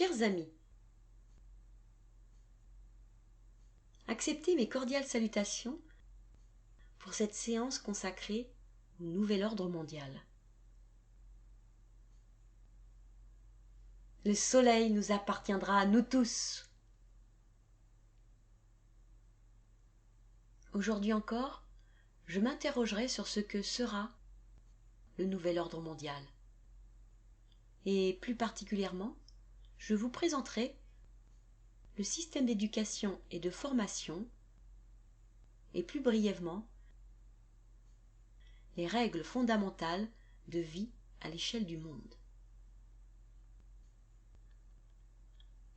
Chers amis, acceptez mes cordiales salutations pour cette séance consacrée au nouvel ordre mondial. Le soleil nous appartiendra à nous tous. Aujourd'hui encore, je m'interrogerai sur ce que sera le nouvel ordre mondial. Et plus particulièrement, je vous présenterai le système d'éducation et de formation et plus brièvement les règles fondamentales de vie à l'échelle du monde.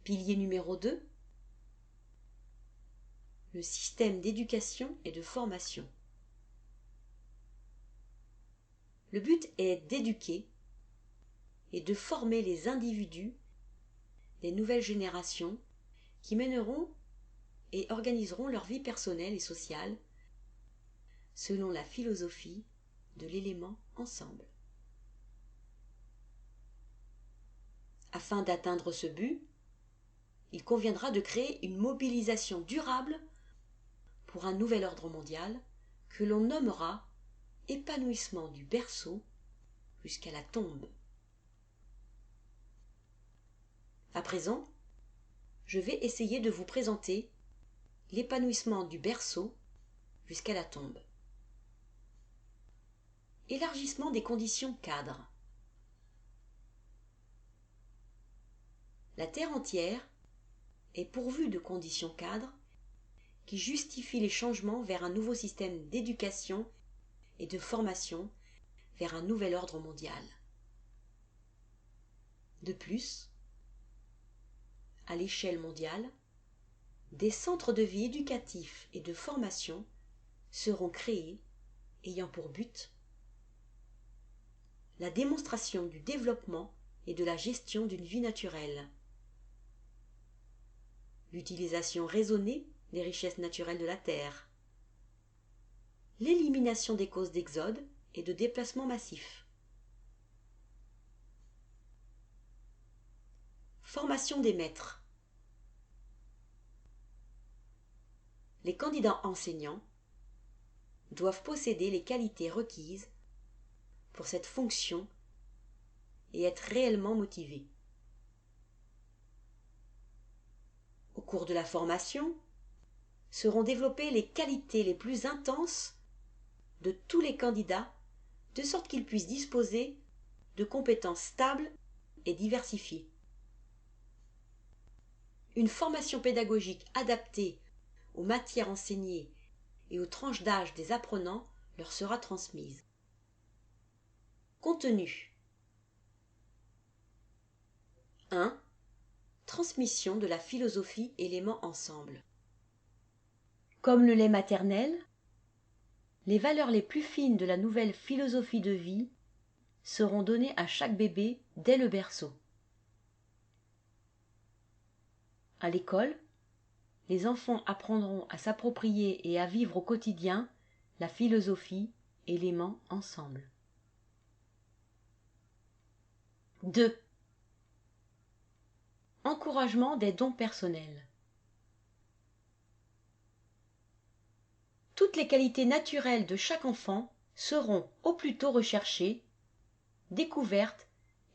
Pilier numéro 2, le système d'éducation et de formation. Le but est d'éduquer et de former les individus des nouvelles générations qui mèneront et organiseront leur vie personnelle et sociale selon la philosophie de l'élément ensemble. Afin d'atteindre ce but, il conviendra de créer une mobilisation durable pour un nouvel ordre mondial que l'on nommera épanouissement du berceau jusqu'à la tombe. À présent, je vais essayer de vous présenter l'épanouissement du berceau jusqu'à la tombe. Élargissement des conditions cadres. La Terre entière est pourvue de conditions cadres qui justifient les changements vers un nouveau système d'éducation et de formation vers un nouvel ordre mondial. De plus, à l'échelle mondiale, des centres de vie éducatifs et de formation seront créés ayant pour but la démonstration du développement et de la gestion d'une vie naturelle, l'utilisation raisonnée des richesses naturelles de la Terre, l'élimination des causes d'exode et de déplacement massif. Formation des maîtres. Les candidats enseignants doivent posséder les qualités requises pour cette fonction et être réellement motivés. Au cours de la formation, seront développées les qualités les plus intenses de tous les candidats, de sorte qu'ils puissent disposer de compétences stables et diversifiées. Une formation pédagogique adaptée aux matières enseignées et aux tranches d'âge des apprenants leur sera transmise. Contenu 1. Transmission de la philosophie élément ensemble. Comme le lait maternel, les valeurs les plus fines de la nouvelle philosophie de vie seront données à chaque bébé dès le berceau. À l'école, les enfants apprendront à s'approprier et à vivre au quotidien la philosophie élément ensemble. 2. Encouragement des dons personnels. Toutes les qualités naturelles de chaque enfant seront au plus tôt recherchées, découvertes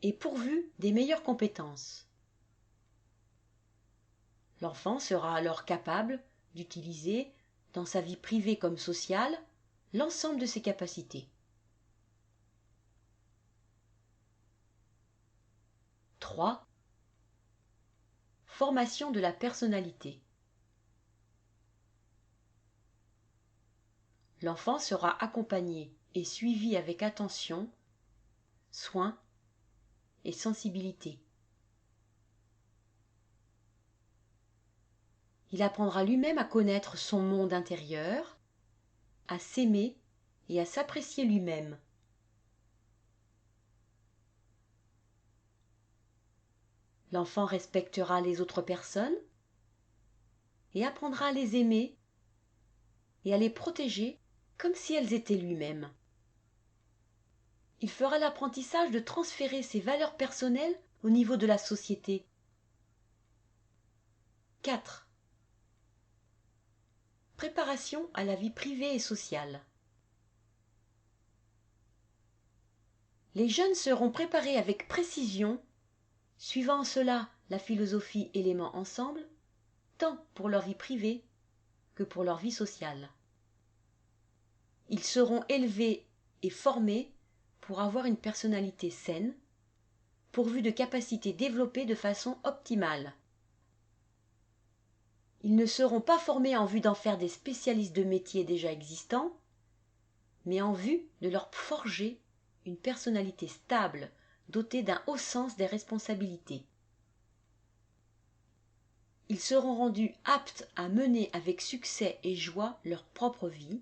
et pourvues des meilleures compétences. L'enfant sera alors capable d'utiliser, dans sa vie privée comme sociale, l'ensemble de ses capacités. 3. Formation de la personnalité. L'enfant sera accompagné et suivi avec attention, soin et sensibilité. Il apprendra lui-même à connaître son monde intérieur, à s'aimer et à s'apprécier lui-même. L'enfant respectera les autres personnes et apprendra à les aimer et à les protéger comme si elles étaient lui-même. Il fera l'apprentissage de transférer ses valeurs personnelles au niveau de la société 4. Préparation à la vie privée et sociale. Les jeunes seront préparés avec précision, suivant cela la philosophie éléments ensemble, tant pour leur vie privée que pour leur vie sociale. Ils seront élevés et formés pour avoir une personnalité saine, pourvue de capacités développées de façon optimale. Ils ne seront pas formés en vue d'en faire des spécialistes de métiers déjà existants, mais en vue de leur forger une personnalité stable, dotée d'un haut sens des responsabilités. Ils seront rendus aptes à mener avec succès et joie leur propre vie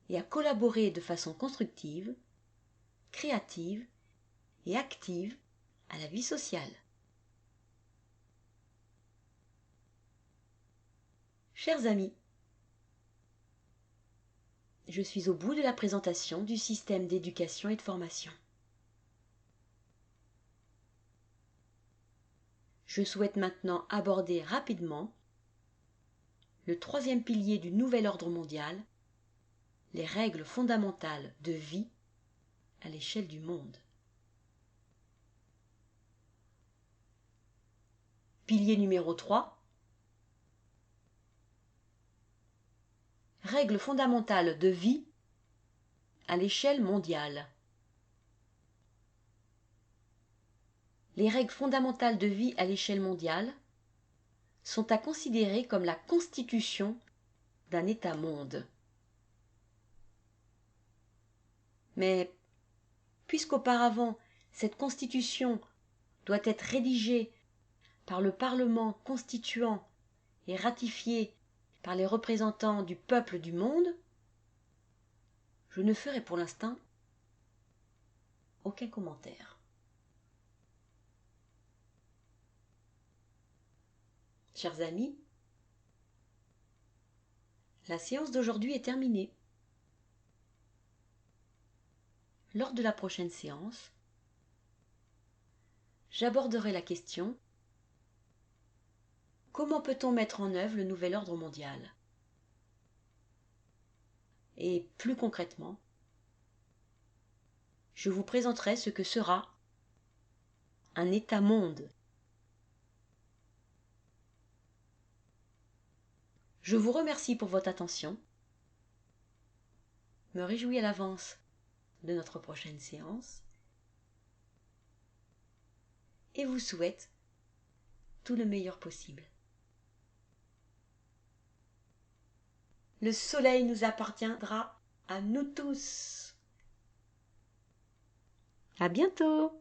et à collaborer de façon constructive, créative et active à la vie sociale. Chers amis, je suis au bout de la présentation du système d'éducation et de formation. Je souhaite maintenant aborder rapidement le troisième pilier du nouvel ordre mondial, les règles fondamentales de vie à l'échelle du monde. Pilier numéro 3. Règles fondamentales de vie à l'échelle mondiale. Les règles fondamentales de vie à l'échelle mondiale sont à considérer comme la constitution d'un État-monde. Mais puisqu'auparavant cette constitution doit être rédigée par le Parlement constituant et ratifiée par les représentants du peuple du monde, je ne ferai pour l'instant aucun commentaire. Chers amis, la séance d'aujourd'hui est terminée. Lors de la prochaine séance, j'aborderai la question: comment peut-on mettre en œuvre le nouvel ordre mondial? Et plus concrètement, je vous présenterai ce que sera un État-monde. Je vous remercie pour votre attention, me réjouis à l'avance de notre prochaine séance et vous souhaite tout le meilleur possible. Le soleil nous appartiendra à nous tous. À bientôt!